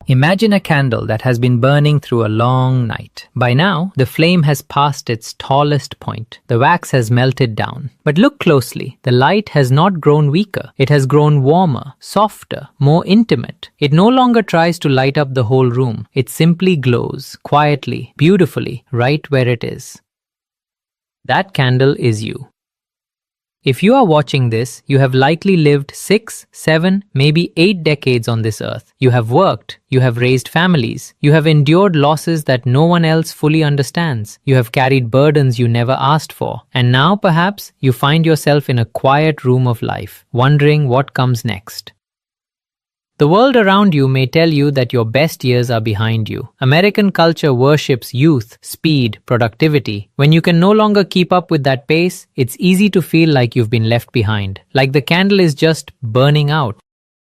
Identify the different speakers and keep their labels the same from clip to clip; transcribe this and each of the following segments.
Speaker 1: Imagine a candle that has been burning through a long night. By now, the flame has passed its tallest point. The wax has melted down. But look closely. The light has not grown weaker. It has grown warmer, softer, more intimate. It no longer tries to light up the whole room. It simply glows, quietly, beautifully, right where it is. That candle is you. If you are watching this, you have likely lived 6, 7, maybe 8 decades on this earth. You have worked, you have raised families, you have endured losses that no one else fully understands. You have carried burdens you never asked for. And now perhaps you find yourself in a quiet room of life, wondering what comes next. The world around you may tell you that your best years are behind you. American culture worships youth, speed, productivity. When you can no longer keep up with that pace, it's easy to feel like you've been left behind, like the candle is just burning out.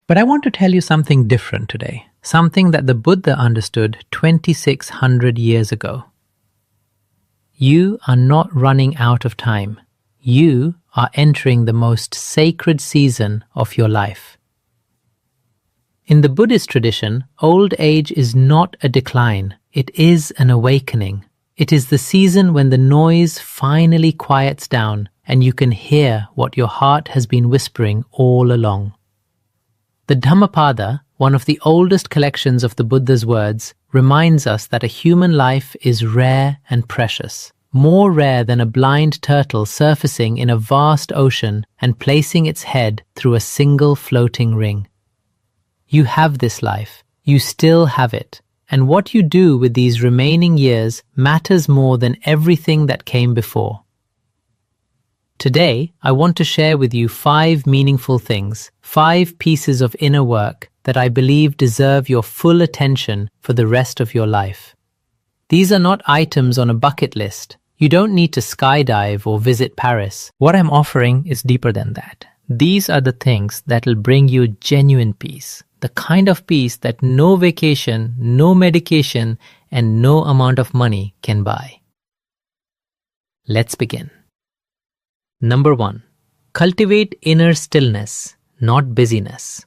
Speaker 1: But I want to tell you something different today, something that the Buddha understood 2600 years ago. You are not running out of time. You are entering the most sacred season of your life. In the Buddhist tradition, old age is not a decline, it is an awakening. It is the season when the noise finally quiets down and you can hear what your heart has been whispering all along. The Dhammapada, one of the oldest collections of the Buddha's words, reminds us that a human life is rare and precious, more rare than a blind turtle surfacing in a vast ocean and placing its head through a single floating ring. You have this life, you still have it, and what you do with these remaining years matters more than everything that came before. Today, I want to share with you 5 meaningful things, 5 pieces of inner work that I believe deserve your full attention for the rest of your life. These are not items on a bucket list. You don't need to skydive or visit Paris. What I'm offering is deeper than that. These are the things that will bring you genuine peace. The kind of peace that no vacation, no medication, and no amount of money can buy. Let's begin. Number 1. Cultivate inner stillness, not busyness.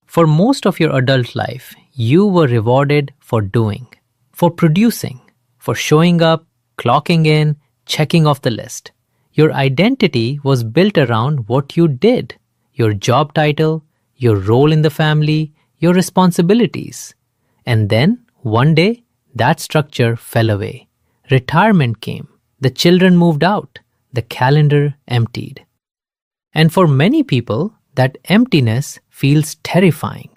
Speaker 1: For most of your adult life, you were rewarded for doing, for producing, for showing up, clocking in, checking off the list. Your identity was built around what you did, your job title, your role in the family, your responsibilities. And then, one day, that structure fell away. Retirement came. The children moved out. The calendar emptied. And for many people, that emptiness feels terrifying.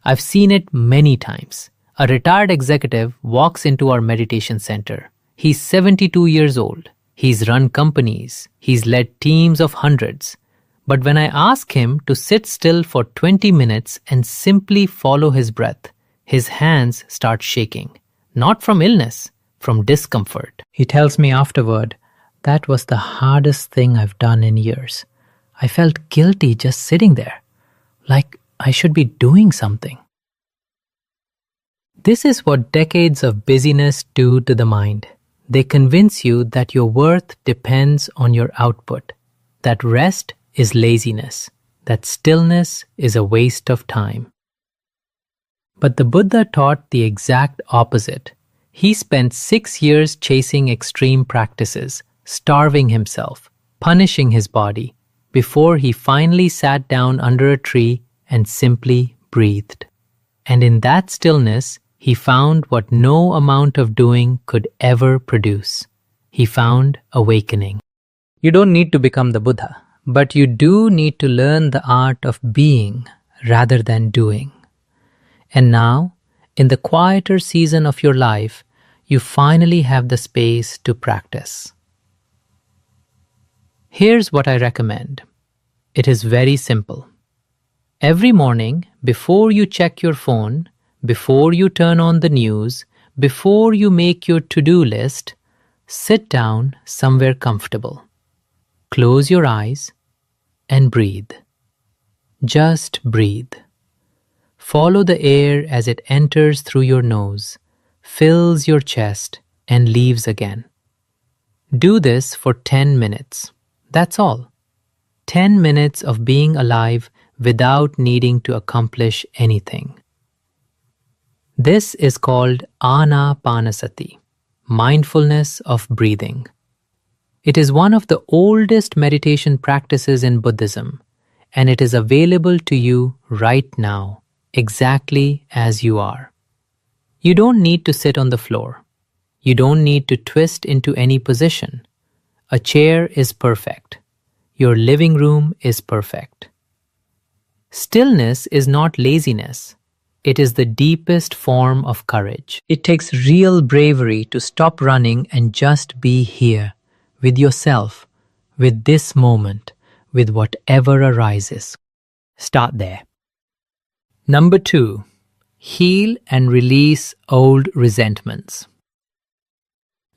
Speaker 1: I've seen it many times. A retired executive walks into our meditation center. He's 72 years old. He's run companies. He's led teams of hundreds. But when I ask him to sit still for 20 minutes and simply follow his breath, his hands start shaking. Not from illness, from discomfort. He tells me afterward, that was the hardest thing I've done in years. I felt guilty just sitting there, like I should be doing something. This is what decades of busyness do to the mind. They convince you that your worth depends on your output, that rest is laziness, that stillness is a waste of time. But the Buddha taught the exact opposite. He spent 6 years chasing extreme practices, starving himself, punishing his body, before he finally sat down under a tree and simply breathed. And in that stillness, he found what no amount of doing could ever produce. He found awakening. You don't need to become the Buddha, but you do need to learn the art of being rather than doing. And now, in the quieter season of your life, you finally have the space to practice. Here's what I recommend. It is very simple. Every morning, before you check your phone, before you turn on the news, before you make your to-do list, sit down somewhere comfortable. Close your eyes and breathe. Just breathe. Follow the air as it enters through your nose, fills your chest, and leaves again. Do this for 10 minutes. That's all. 10 minutes of being alive without needing to accomplish anything. This is called Anapanasati, mindfulness of breathing. It is one of the oldest meditation practices in Buddhism, and it is available to you right now, exactly as you are. You don't need to sit on the floor. You don't need to twist into any position. A chair is perfect. Your living room is perfect. Stillness is not laziness. It is the deepest form of courage. It takes real bravery to stop running and just be here, with yourself, with this moment, with whatever arises. Start there. Number 2, heal and release old resentments.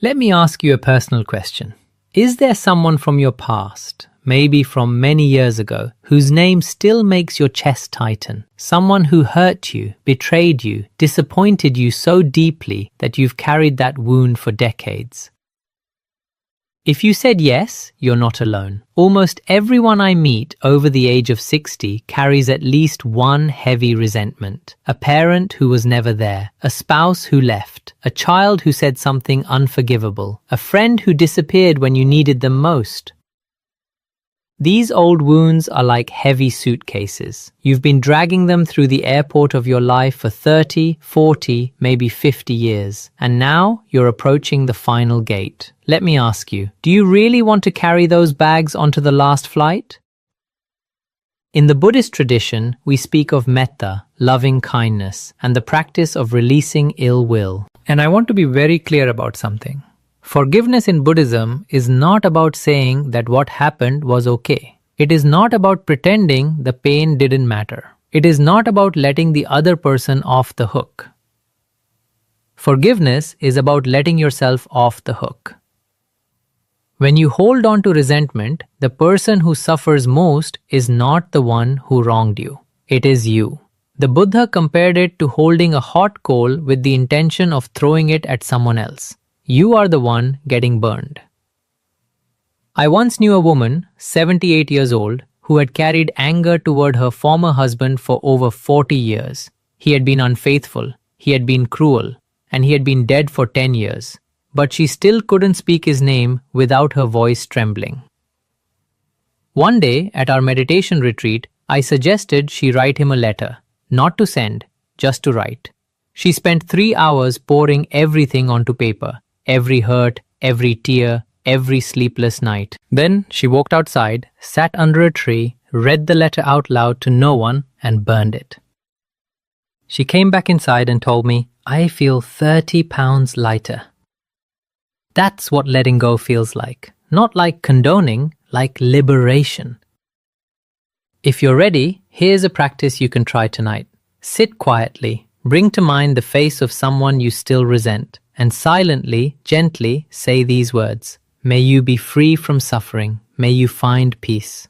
Speaker 1: Let me ask you a personal question. Is there someone from your past, maybe from many years ago, whose name still makes your chest tighten? Someone who hurt you, betrayed you, disappointed you so deeply that you've carried that wound for decades? If you said yes, you're not alone. Almost everyone I meet over the age of 60 carries at least one heavy resentment. A parent who was never there, a spouse who left, a child who said something unforgivable, a friend who disappeared when you needed them most. These old wounds are like heavy suitcases. You've been dragging them through the airport of your life for 30, 40, maybe 50 years, and now you're approaching the final gate. Let me ask you, do you really want to carry those bags onto the last flight? In the Buddhist tradition, we speak of metta, loving kindness, and the practice of releasing ill will. And I want to be very clear about something. Forgiveness in Buddhism is not about saying that what happened was okay. It is not about pretending the pain didn't matter. It is not about letting the other person off the hook. Forgiveness is about letting yourself off the hook. When you hold on to resentment, the person who suffers most is not the one who wronged you. It is you. The Buddha compared it to holding a hot coal with the intention of throwing it at someone else. You are the one getting burned. I once knew a woman, 78 years old, who had carried anger toward her former husband for over 40 years. He had been unfaithful, he had been cruel, and he had been dead for 10 years. But she still couldn't speak his name without her voice trembling. One day, at our meditation retreat, I suggested she write him a letter, not to send, just to write. She spent 3 hours pouring everything onto paper. Every hurt, every tear, every sleepless night. Then she walked outside, sat under a tree, read the letter out loud to no one, and burned it. She came back inside and told me, I feel 30 pounds lighter. That's what letting go feels like. Not like condoning, like liberation. If you're ready, here's a practice you can try tonight. Sit quietly, bring to mind the face of someone you still resent, and silently, gently say these words. May you be free from suffering. May you find peace.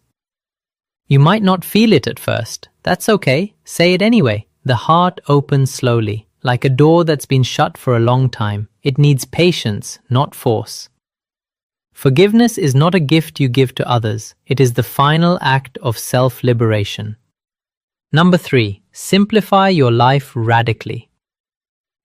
Speaker 1: You might not feel it at first. That's okay. Say it anyway. The heart opens slowly, like a door that's been shut for a long time. It needs patience, not force. Forgiveness is not a gift you give to others. It is the final act of self-liberation. Number 3, simplify your life radically.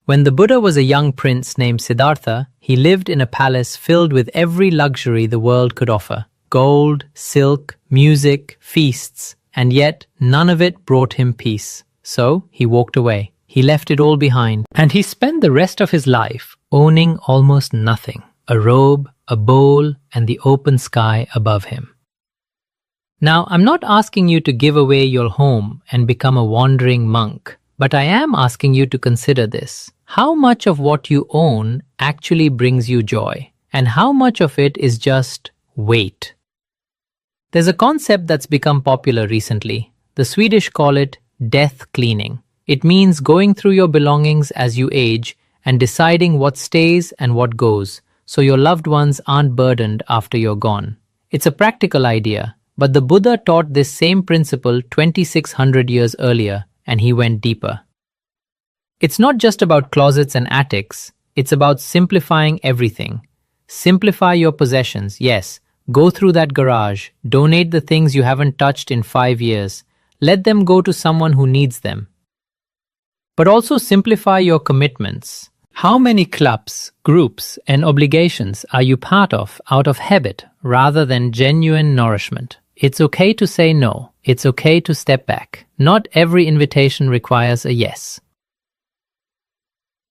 Speaker 1: When the Buddha was a young prince named Siddhartha, he lived in a palace filled with every luxury the world could offer. Gold, silk, music, feasts, and yet none of it brought him peace. So he walked away. He left it all behind, and he spent the rest of his life owning almost nothing. A robe, a bowl, and the open sky above him. Now, I'm not asking you to give away your home and become a wandering monk, but I am asking you to consider this. How much of what you own actually brings you joy, and how much of it is just weight? There's a concept that's become popular recently. The Swedish call it death cleaning. It means going through your belongings as you age and deciding what stays and what goes, so your loved ones aren't burdened after you're gone. It's a practical idea, but the Buddha taught this same principle 2600 years earlier, and he went deeper. It's not just about closets and attics, it's about simplifying everything. Simplify your possessions, yes. Go through that garage, donate the things you haven't touched in 5 years. Let them go to someone who needs them. But also simplify your commitments. How many clubs, groups, and obligations are you part of out of habit rather than genuine nourishment? It's okay to say no. It's okay to step back. Not every invitation requires a yes.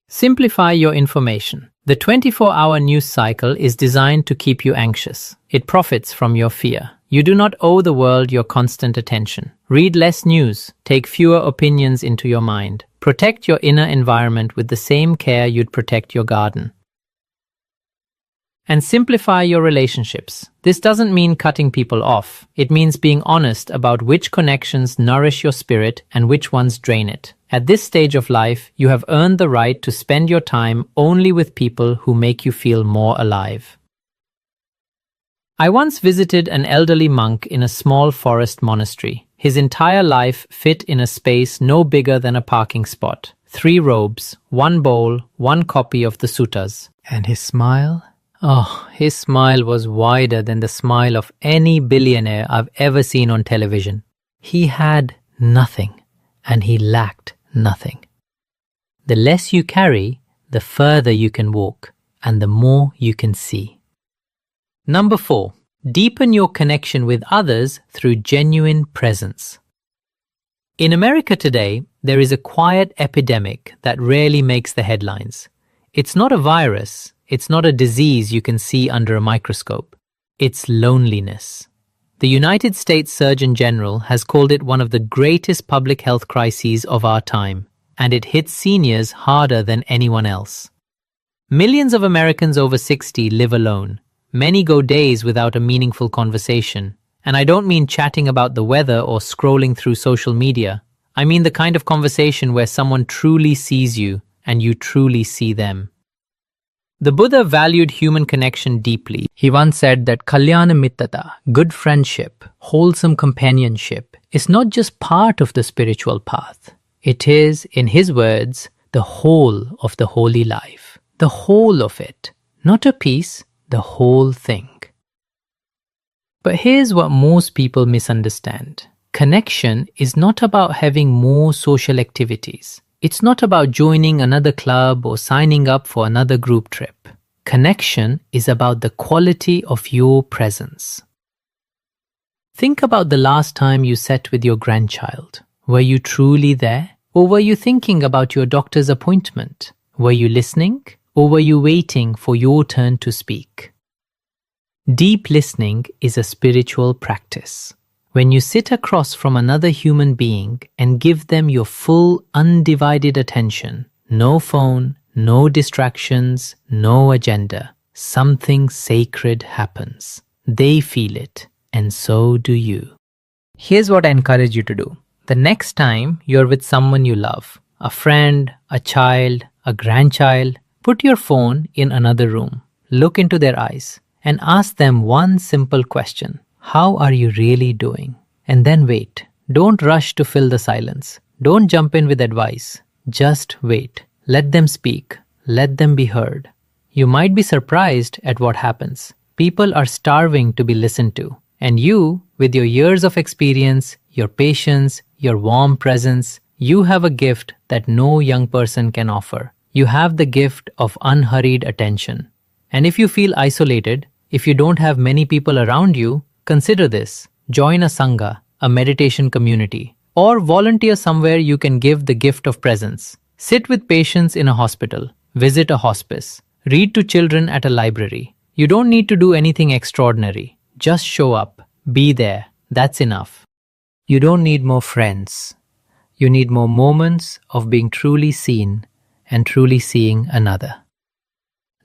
Speaker 1: Simplify your information. The 24-hour news cycle is designed to keep you anxious. It profits from your fear. You do not owe the world your constant attention. Read less news. Take fewer opinions into your mind. Protect your inner environment with the same care you'd protect your garden. And simplify your relationships. This doesn't mean cutting people off. It means being honest about which connections nourish your spirit and which ones drain it. At this stage of life, you have earned the right to spend your time only with people who make you feel more alive. I once visited an elderly monk in a small forest monastery. His entire life fit in a space no bigger than a parking spot. 3 robes, 1 bowl, 1 copy of the suttas. And his smile? Oh, his smile was wider than the smile of any billionaire I've ever seen on television. He had nothing, and he lacked nothing. The less you carry, the further you can walk, and the more you can see. Number 4. Deepen your connection with others through genuine presence. In America today, there is a quiet epidemic that rarely makes the headlines. It's not a virus, it's not a disease you can see under a microscope. It's loneliness. The United States Surgeon General has called it one of the greatest public health crises of our time, and it hits seniors harder than anyone else. Millions of Americans over 60 live alone. Many go days without a meaningful conversation. And I don't mean chatting about the weather or scrolling through social media. I mean the kind of conversation where someone truly sees you and you truly see them. The Buddha valued human connection deeply. He once said that Kalyana Mittata, good friendship, wholesome companionship, is not just part of the spiritual path. It is, in his words, the whole of the holy life. The whole of it. Not a piece, the whole thing. But here's what most people misunderstand. Connection is not about having more social activities. It's not about joining another club or signing up for another group trip. Connection is about the quality of your presence. Think about the last time you sat with your grandchild. Were you truly there? Or were you thinking about your doctor's appointment? Were you listening? Or were you waiting for your turn to speak? Deep listening is a spiritual practice. When you sit across from another human being and give them your full, undivided attention, no phone, no distractions, no agenda, something sacred happens. They feel it, and so do you. Here's what I encourage you to do. The next time you're with someone you love, a friend, a child, a grandchild, put your phone in another room, look into their eyes, and ask them one simple question. How are you really doing? And then wait. Don't rush to fill the silence. Don't jump in with advice. Just wait. Let them speak. Let them be heard. You might be surprised at what happens. People are starving to be listened to. And you, with your years of experience, your patience, your warm presence, you have a gift that no young person can offer. You have the gift of unhurried attention. And if you feel isolated, if you don't have many people around you, consider this. Join a sangha, a meditation community, or volunteer somewhere you can give the gift of presence. Sit with patients in a hospital, visit a hospice, read to children at a library. You don't need to do anything extraordinary. Just show up, be there. That's enough. You don't need more friends. You need more moments of being truly seen and truly seeing another.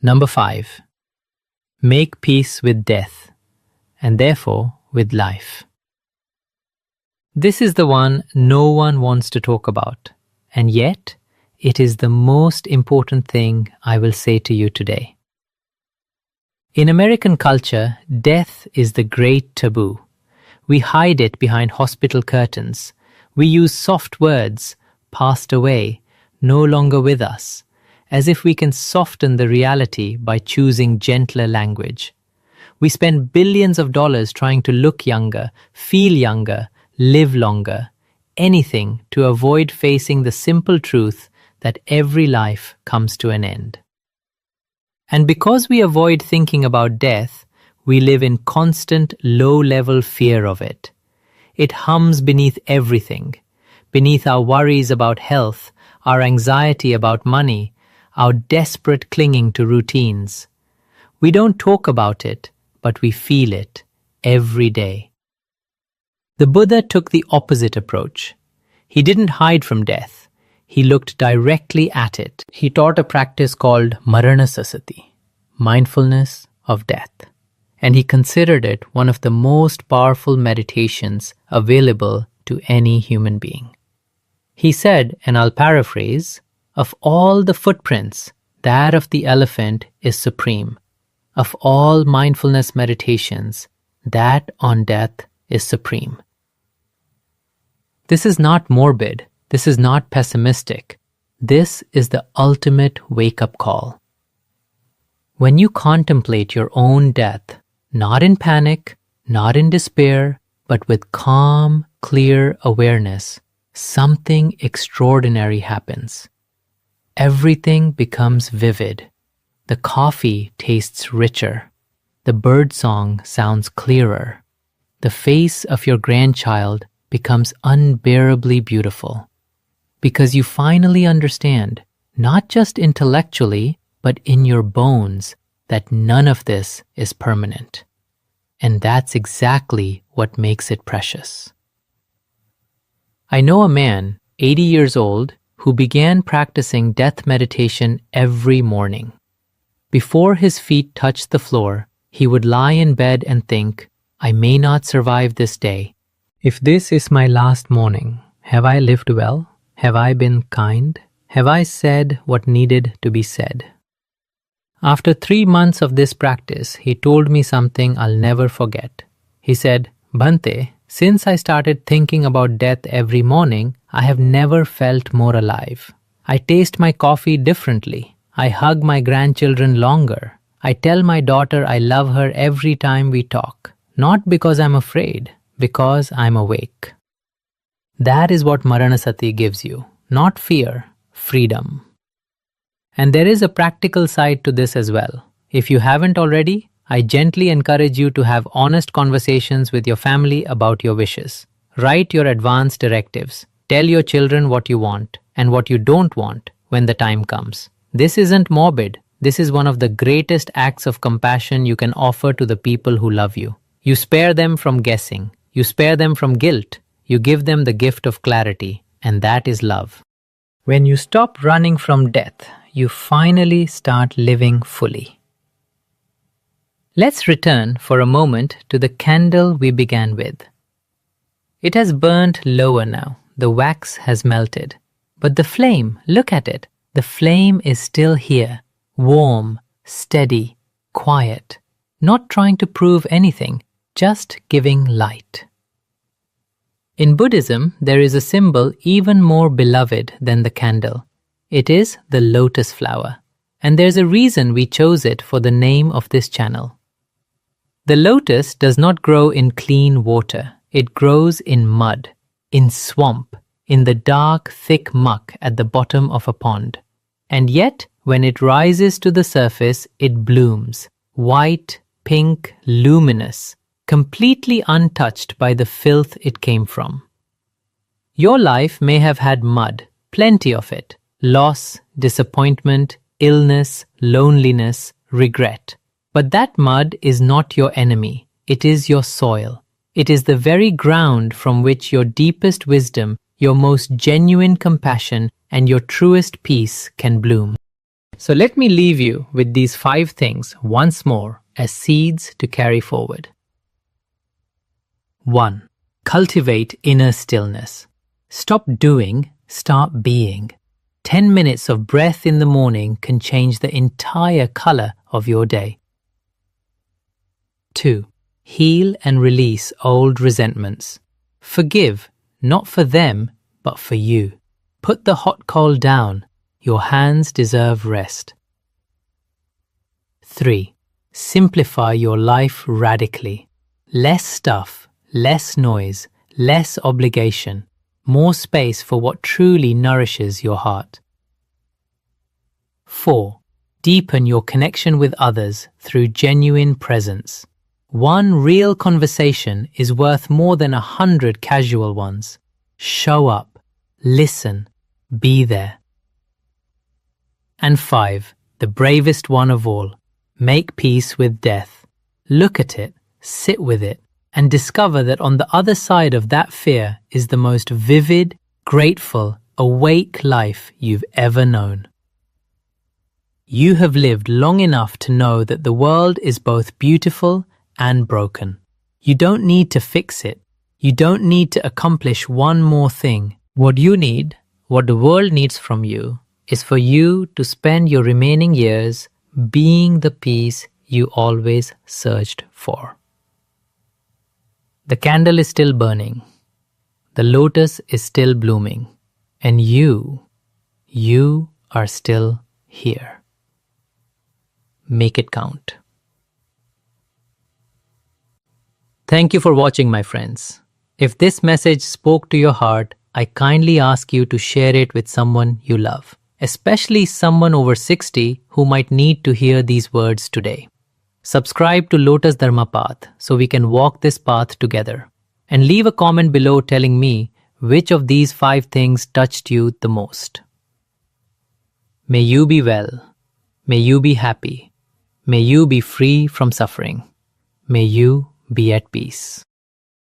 Speaker 1: Number 5. Make peace with death, and therefore with life. This is the one no one wants to talk about, and yet it is the most important thing I will say to you today. In American culture, death is the great taboo. We hide it behind hospital curtains. We use soft words, passed away, no longer with us, as if we can soften the reality by choosing gentler language. We spend billions of dollars trying to look younger, feel younger, live longer, anything to avoid facing the simple truth that every life comes to an end. And because we avoid thinking about death, we live in constant low-level fear of it. It hums beneath everything, beneath our worries about health, our anxiety about money, our desperate clinging to routines. We don't talk about it, but we feel it every day. The Buddha took the opposite approach. He didn't hide from death. He looked directly at it. He taught a practice called Maranasasati, mindfulness of death. And he considered it one of the most powerful meditations available to any human being. He said, and I'll paraphrase, "Of all the footprints, that of the elephant is supreme. Of all mindfulness meditations, that on death is supreme." This is not morbid. This is not pessimistic. This is the ultimate wake-up call. When you contemplate your own death, not in panic, not in despair, but with calm, clear awareness, something extraordinary happens. Everything becomes vivid. The coffee tastes richer. The birdsong sounds clearer. The face of your grandchild becomes unbearably beautiful. Because you finally understand, not just intellectually, but in your bones, that none of this is permanent. And that's exactly what makes it precious. I know a man, 80 years old, who began practicing death meditation every morning. Before his feet touched the floor, he would lie in bed and think, "I may not survive this day. If this is my last morning, have I lived well? Have I been kind? Have I said what needed to be said?" After 3 months of this practice, he told me something I'll never forget. He said, "Bhante, since I started thinking about death every morning, I have never felt more alive. I taste my coffee differently. I hug my grandchildren longer. I tell my daughter I love her every time we talk. Not because I'm afraid, because I'm awake." That is what Maranasati gives you. Not fear, freedom. And there is a practical side to this as well. If you haven't already, I gently encourage you to have honest conversations with your family about your wishes. Write your advance directives. Tell your children what you want and what you don't want when the time comes. This isn't morbid. This is one of the greatest acts of compassion you can offer to the people who love you. You spare them from guessing. You spare them from guilt. You give them the gift of clarity, and that is love. When you stop running from death, you finally start living fully. Let's return for a moment to the candle we began with. It has burnt lower now. The wax has melted. But the flame, look at it. The flame is still here, warm, steady, quiet, not trying to prove anything, just giving light. In Buddhism, there is a symbol even more beloved than the candle. It is the lotus flower, and there's a reason we chose it for the name of this channel. The lotus does not grow in clean water. It grows in mud, in swamp, in the dark, thick muck at the bottom of a pond. And yet, when it rises to the surface, it blooms, white, pink, luminous, completely untouched by the filth it came from. Your life may have had mud, plenty of it, loss, disappointment, illness, loneliness, regret. But that mud is not your enemy. It is your soil. It is the very ground from which your deepest wisdom, your most genuine compassion, and your truest peace can bloom. So let me leave you with these 5 things once more as seeds to carry forward. 1. Cultivate inner stillness. Stop doing, start being. 10 minutes of breath in the morning can change the entire color of your day. 2. Heal and release old resentments. Forgive, not for them, but for you. Put the hot coal down. Your hands deserve rest. 3. Simplify your life radically. Less stuff, less noise, less obligation, more space for what truly nourishes your heart. 4. Deepen your connection with others through genuine presence. One real conversation is worth more than 100 casual ones. Show up, listen, be there. And 5. The bravest one of all. Make peace with death. Look at it, sit with it, and discover that on the other side of that fear is the most vivid, grateful, awake life you've ever known. You have lived long enough to know that the world is both beautiful and broken. You don't need to fix it. You don't need to accomplish one more thing. What you need, what the world needs from you, is for you to spend your remaining years being the peace you always searched for. The candle is still burning. The lotus is still blooming. And you are still here. Make it count. Thank you for watching, my friends. If this message spoke to your heart, I kindly ask you to share it with someone you love, especially someone over 60 who might need to hear these words today. Subscribe to Lotus Dharma Path so we can walk this path together. And leave a comment below telling me which of these 5 things touched you the most. May you be well. May you be happy. May you be free from suffering. May you be at peace.